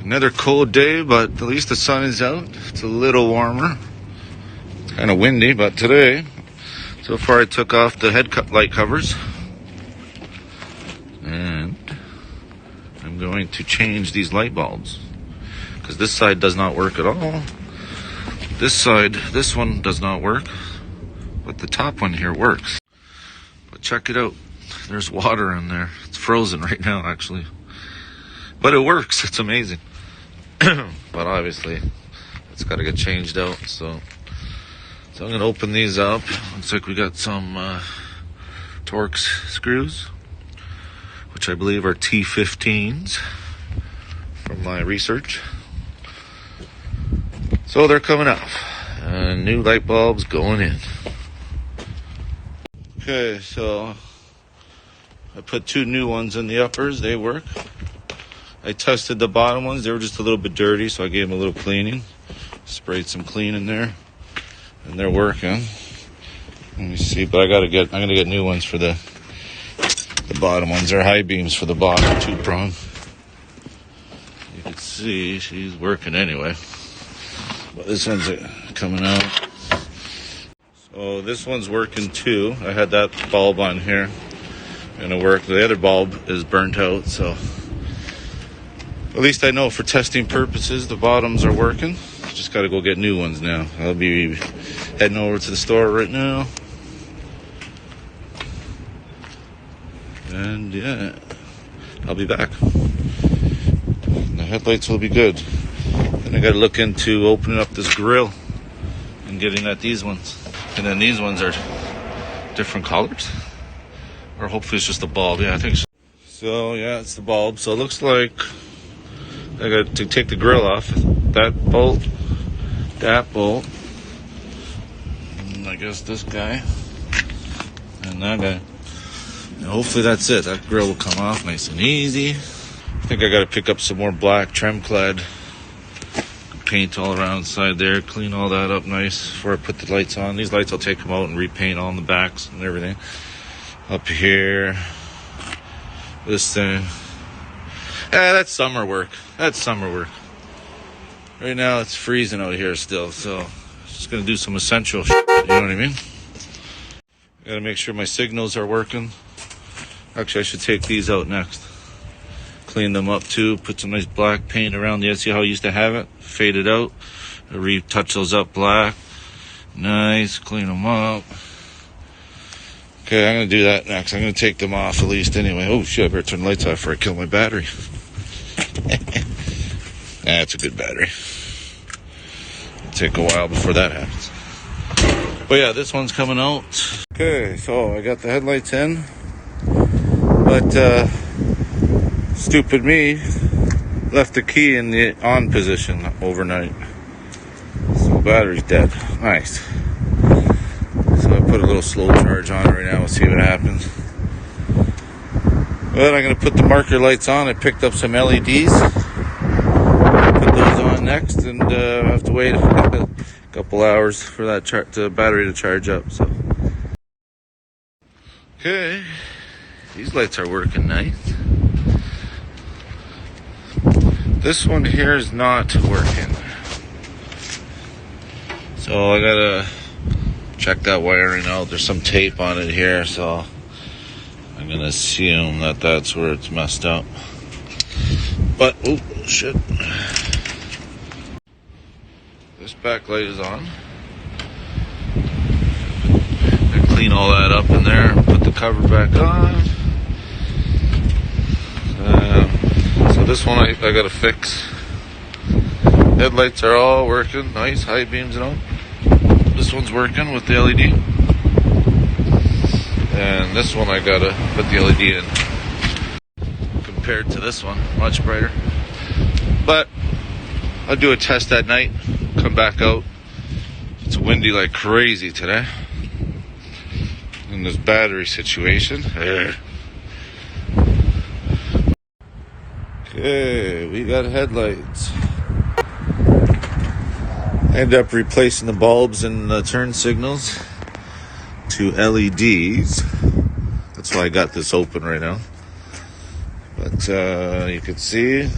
Another cold day, but at least the sun is out. It's a little warmer. It's kind of windy, but today, so far I took off the light covers. And I'm going to change these light bulbs. Because this side does not work at all. This one does not work. But the top one here works. But check it out. There's water in there. It's frozen right now, actually. But it works. It's amazing. But obviously, it's got to get changed out. So I'm going to open these up. Looks like we got some Torx screws, which I believe are T15s from my research. So they're coming off. New light bulbs going in. Okay, so I put 2 new ones in the uppers. They work. I tested the bottom ones. They were just a little bit dirty, so I gave them a little cleaning. Sprayed some clean in there, and they're working. Let me see, but I'm gonna get new ones for the bottom ones. They're high beams for the bottom 2-prong. You can see she's working anyway. But this one's coming out. So this one's working too. I had that bulb on here. Gonna work. The other bulb is burnt out, so at least I know for testing purposes the bottoms are working. Just gotta go get new ones now. I'll be heading over to the store right now. And yeah, I'll be back. The headlights will be good. Then I gotta look into opening up this grill and getting at these ones. And then these ones are different colors. Or hopefully it's just the bulb. Yeah, I think so. So yeah, it's the bulb. So it looks like I got to take the grill off. That bolt, and I guess this guy, and that guy. And hopefully that's it. That grill will come off nice and easy. I think I got to pick up some more black trim clad paint all around inside there, clean all that up nice before I put the lights on. These lights I'll take them out and repaint all in the backs and everything. Up here, this thing. That's summer work. Right now it's freezing out here still, so just gonna do some essential shit, you know what I mean? Gotta make sure my signals are working. Actually, I should take these out next. Clean them up too, put some nice black paint around the edge. See how I used to have it? Fade it out. Retouch those up black. Nice, clean them up. Okay, I'm going to do that next. I'm going to take them off at least anyway. Oh shit, I better turn the lights off before I kill my battery. That's a good battery. It'll take a while before that happens. But yeah, this one's coming out. Okay, so I got the headlights in. But, stupid me left the key in the on position overnight. So battery's dead. Nice. So I put a little slow charge on it right now. We'll see what happens. But I'm going to put the marker lights on. I picked up some LEDs. Put those on next, and I have to wait a couple hours for that the battery to charge up. So, okay, these lights are working nice. This one here is not working. So I gotta check that wiring out. There's some tape on it here, so I'm gonna assume that that's where it's messed up. But, oh shit. This backlight is on. I clean all that up in there, put the cover back on. So this one I gotta fix. Headlights are all working, nice, high beams and all. This one's working with the LED. And this one I gotta put the LED in. Compared to this one, much brighter. But I'll do a test at night, come back out. It's windy like crazy today. In this battery situation. Okay, we got headlights. I ended up replacing the bulbs and the turn signals to LEDs. That's why I got this open right now. But you can see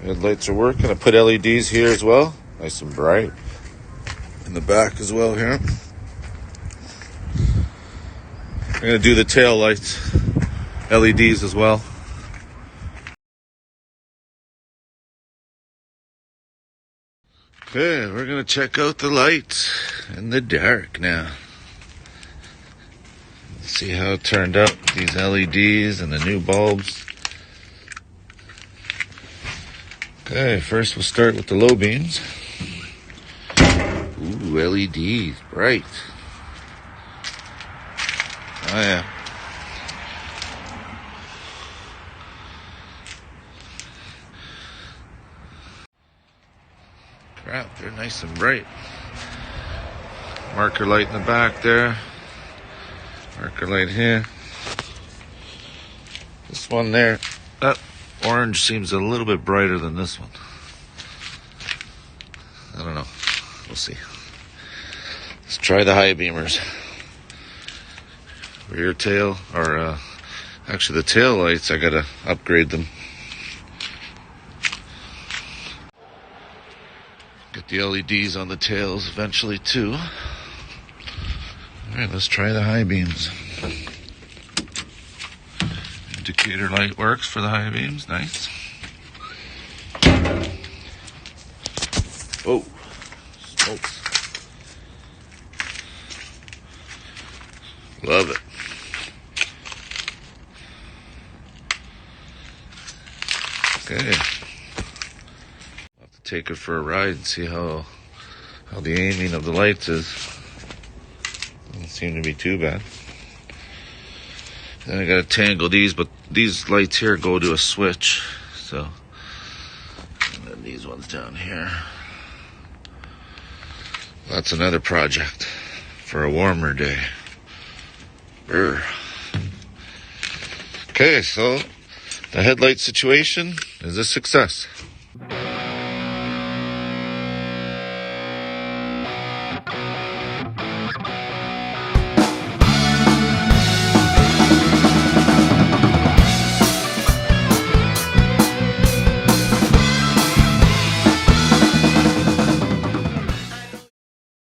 Headlights are working. I put LEDs here as well. Nice and bright. In the back as well here. I'm going to do the tail lights. LEDs as well. Okay, we're going to check out the lights in the dark now. See how it turned out, these LEDs and the new bulbs. Okay, first we'll start with the low beams. Ooh, LEDs, bright. Oh yeah. Crap, they're nice and bright. Marker light in the back there. Marker light here. This one there, that orange seems a little bit brighter than this one. I don't know. We'll see. Let's try the high beamers. Rear tail, or actually the tail lights, I gotta upgrade them. Get the LEDs on the tails eventually too. Alright, let's try the high beams. Indicator light works for the high beams, nice. Oh, smokes. Love it. Okay. I'll have to take it for a ride and see how the aiming of the lights is. Doesn't seem to be too bad. Then I gotta tangle these, but these lights here go to a switch. So, and then these ones down here. That's another project for a warmer day. Brr. Okay, so the headlight situation is a success.